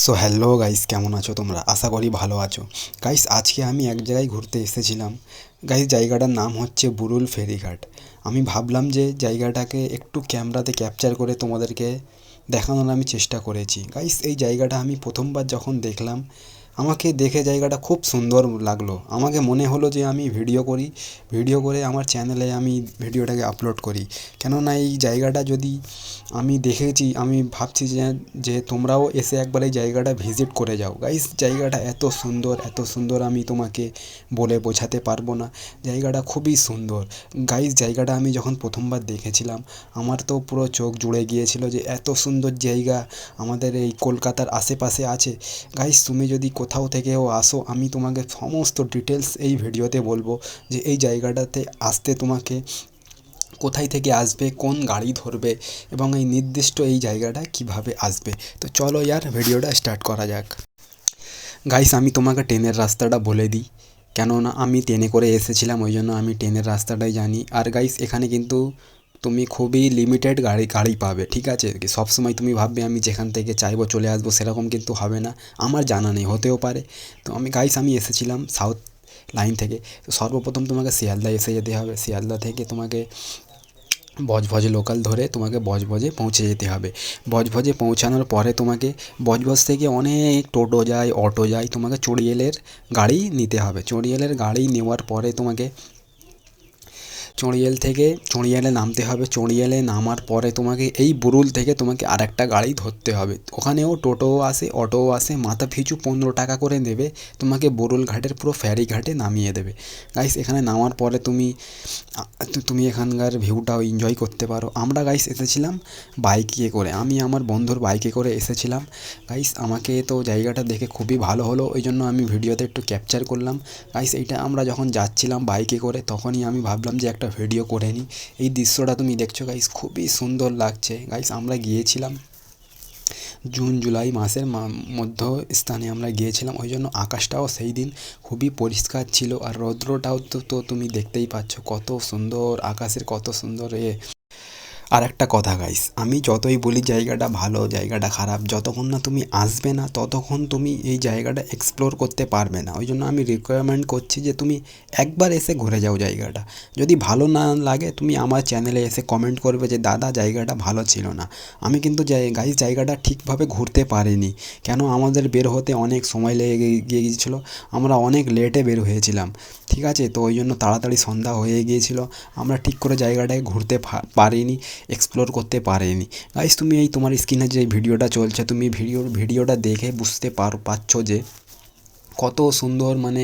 So hello guys, কেমন আছো তোমরা? আশা করি ভালো আছো। গাইস, আজকে আমি এক জায়গায় ঘুরতে এসেছিলাম। গাইস, জায়গাটার নাম হচ্ছে বুরুল ফেরিঘাট। আমি ভাবলাম যে জায়গাটাকে একটু ক্যামেরাতে ক্যাপচার করে তোমাদেরকে দেখানোর আমি চেষ্টা করেছি। গাইস, এই জায়গাটা আমি প্রথমবার যখন দেখলাম, আমাকে দেখে জায়গাটা খুব সুন্দর লাগলো। আমাকে মনে হলো যে আমি ভিডিও করি, ভিডিও করে আমার চ্যানেলে আমি ভিডিওটাকে আপলোড করি। কেননা এই জায়গাটা যদি আমি দেখেছি, আমি ভাবছি যে যে তোমরাও এসে একবার এই জায়গাটা ভিজিট করে যাও। গাইস, জায়গাটা এত সুন্দর, এত সুন্দর আমি তোমাকে বলে বোঝাতে পারবো না। জায়গাটা খুবই সুন্দর। গাইস, জায়গাটা আমি যখন প্রথমবার দেখেছিলাম, আমার তো পুরো চোখ জুড়ে গিয়েছিল যে এত সুন্দর জায়গা আমাদের এই কলকাতার আশেপাশে আছে। গাইস, তুমি যদি কোথাও থেকেও আসো, আমি তোমাকে সমস্ত ডিটেলস এই ভিডিওতে বলবো যে এই জায়গাটাতে আসতে তোমাকে কোথায় থেকে আসবে, কোন গাড়ি ধরবে এবং এই নির্দিষ্ট এই জায়গাটা কিভাবে আসবে। তো চলো ইয়ার ভিডিওটা স্টার্ট করা যাক। গাইস, আমি তোমাকে ট্রেনের রাস্তাটা বলে দিই, কেননা আমি ট্রেনে করে এসেছিলাম, ওই জন্য আমি ট্রেনের রাস্তাটাই জানি। আর গাইস, এখানে কিন্তু তুমি খুবই লিমিটেড গাড়ি গাড়ি পাবে, ঠিক আছে? সবসময় তুমি ভাববে আমি যেখান থেকে চাইবো চলে আসবো, সেরকম কিন্তু হবে না। আমার জানা নেই, হতেও পারে। তো আমি এসেছিলাম সাউথ লাইন থেকে। তো সর্বপ্রথম তোমাকে শিয়ালদা এসে যেতে হবে। শিয়ালদা থেকে তোমাকে বজবজ লোকাল ধরে তোমাকে বজবজে পৌঁছে যেতে হবে। বজবজে পৌঁছানোর পরে তোমাকে বজবজ থেকে অনেক টোটো যায়, অটো যায়, তোমাকে চড়িয়েলের গাড়ি নিতে হবে। চড়িয়েলের গাড়ি নেওয়ার পরে তোমাকে চড়িয়ালে নামতে হবে। চড়িয়ালে নামার পরে তোমাকে এই বুরুল থেকে তোমাকে আরেকটা গাড়ি ধরতে হবে। ওখানেও টোটোও আসে, অটোও আসে, মাথা পিছু 15 টাকা করে নেবে। তোমাকে বুরুল ঘাটের পুরো ফেরিঘাটে নামিয়ে দেবে। গাইস, এখানে নামার পরে তুমি এখানকার ভিউটাও এনজয় করতে পারো। আমরা গাইস এসেছিলাম বাইকে করে, আমি আমার বন্ধুর বাইকে করে এসেছিলাম। গাইস, আমাকে তো জায়গাটা দেখে খুবই ভালো হলো, ওই জন্য আমি ভিডিওতে একটু ক্যাপচার করলাম। গাইস, এইটা আমরা যখন যাচ্ছিলাম বাইকে করে, তখনই আমি ভাবলাম যে একটা ভিডিও করে নিই। এই দৃশ্যটা তুমি দেখছো গাইস, খুবই সুন্দর লাগছে। গাইস, আমরা গিয়েছিলাম জুন জুলাই মাসের মধ্যস্থানে আমরা গিয়েছিলাম, ওই জন্য আকাশটাও সেই দিন খুবই পরিষ্কার ছিল। আর রৌদ্রটাও তো তুমি দেখতেই পাচ্ছ কত সুন্দর আকাশের, কত সুন্দর আর একটা কথা গাইস, আমি যতই বলি জায়গাটা ভালো, জায়গাটা খারাপ, যতক্ষণ না তুমি আসবে না ততক্ষণ তুমি এই জায়গাটা এক্সপ্লোর করতে পারবে না। ওই জন্য আমি রিকোয়ারমেন্ট করছি যে তুমি একবার এসে ঘুরে যাও জায়গাটা। যদি ভালো না লাগে তুমি আমার চ্যানেলে এসে কমেন্ট করবে যে দাদা জায়গাটা ভালো ছিল না। আমি কিন্তু গাইস জায়গাটা ঠিকভাবে ঘুরতে পারিনি, কেন আমাদের বের হতে অনেক সময় লেগে গিয়েছিলো। আমরা অনেক লেটে বের হয়েছিলাম, ঠিক আছে? তো ওই জন্য তাড়াতাড়ি সন্ধ্যা হয়ে গিয়েছিল, আমরা ঠিক করে জায়গাটায় ঘুরতে পারিনি, এক্সপ্লোর করতে পারেনি। গাইস, তুমি এই তোমার স্ক্রিনে যে ভিডিওটা চলছে, তুমি ভিডিওটা দেখে বুঝতে পারছো যে কত সুন্দর মানে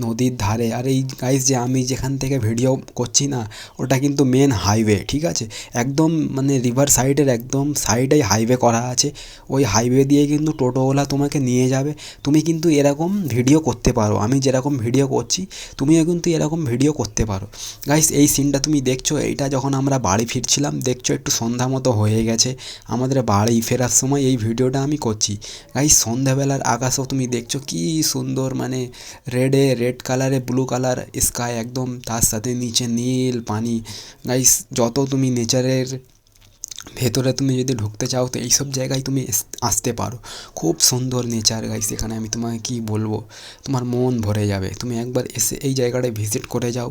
নদীর ধারে। আর এই গাইস, যে আমি যেখান থেকে ভিডিও করছি না, ওটা কিন্তু মেন হাইওয়ে, ঠিক আছে? একদম মানে রিভার সাইডের একদম সাইডেই হাইওয়ে করা আছে। ওই হাইওয়ে দিয়ে কিন্তু টোটোওয়ালা তোমাকে নিয়ে যাবে। তুমি কিন্তু এরকম ভিডিও করতে পারো, আমি যেরকম ভিডিও করছি তুমিও কিন্তু এরকম ভিডিও করতে পারো। গাইস, এই সিনটা তুমি দেখছো, এইটা যখন আমরা বাড়ি ফিরছিলাম, দেখছো একটু সন্ধ্যা মতো হয়ে গেছে, আমাদের বাড়ি ফেরার সময় এই ভিডিওটা আমি করছি। গাইস, সন্ধ্যাবেলার আকাশও তুমি দেখছো কি সুন্দর, মানে রেড কালারে ব্লু কালার স্কাই একদম, তার সাথে নিচে নীল পানি। গাইস, যত তুমি নেচারের ভেতরে তুমি যদি ঢুকতে চাও তো এইসব জায়গায় তুমি আসতে পারো। খুব সুন্দর নেচার গাইস, এখানে আমি তোমাকে কী বলবো, তোমার মন ভরে যাবে। তুমি একবার এসে এই জায়গাটায় ভিজিট করে যাও।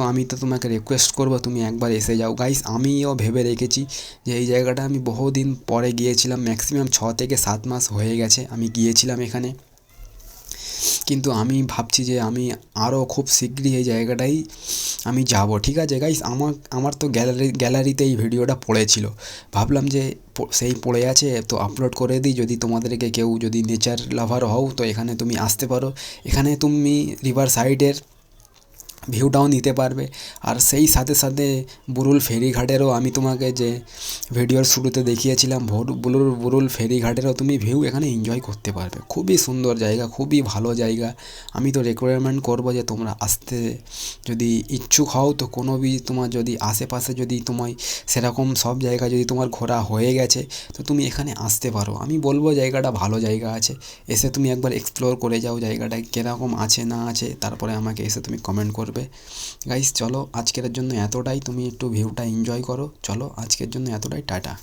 আমি তো তোমাকে রিকোয়েস্ট করবো তুমি একবার এসে যাও। গাইস, আমিও ভেবে রেখেছি যে এই জায়গাটা আমি বহুদিন পরে গিয়েছিলাম, ম্যাক্সিমাম 6 থেকে 7 মাস হয়ে গেছে আমি গিয়েছিলাম এখানে। কিন্তু আমি ভাবছি যে আমি আরও খুব শীঘ্রই এই জায়গাটায় আমি যাব, ঠিক আছে? গাইস, আমার তো গ্যালারিতে এই ভিডিওটা পড়েছিল, ভাবলাম যে সেই পড়ে আছে তো আপলোড করে দিই। যদি তোমাদেরকে কেউ যদি নেচার লাভার হও তো এখানে তুমি আসতে পারো। এখানে তুমি রিভার সাইডের ভিউটাও নিতে পারবে। আর সেই সাথে সাথে বুরুল ফেরিঘাটেরও আমি তোমাকে যে ভিডিওর শুরুতে দেখিয়েছিলাম, বুরুল ফেরিঘাটেরও তুমি ভিউ এখানে এনজয় করতে পারবে। খুবই সুন্দর জায়গা, খুবই ভালো জায়গা। আমি তো রিকোয়ারমেন্ট করবো যে তোমরা আসতে যদি ইচ্ছুক হও, তো তোমার যদি আশেপাশে যদি তোমায় সেরকম সব জায়গা যদি তোমার ঘোরা হয়ে গেছে, তো তুমি এখানে আসতে পারো। আমি বলবো জায়গাটা ভালো জায়গা আছে, এসে তুমি একবার এক্সপ্লোর করে যাও জায়গাটা কীরকম আছে না আছে, তারপরে আমাকে এসে তুমি কমেন্ট করবে। গাইস, চলো আজকের জন্য এতটাই, তুমি একটু ভিউটা এনজয় করো। চলো আজকের জন্য এতটাই, টাটা।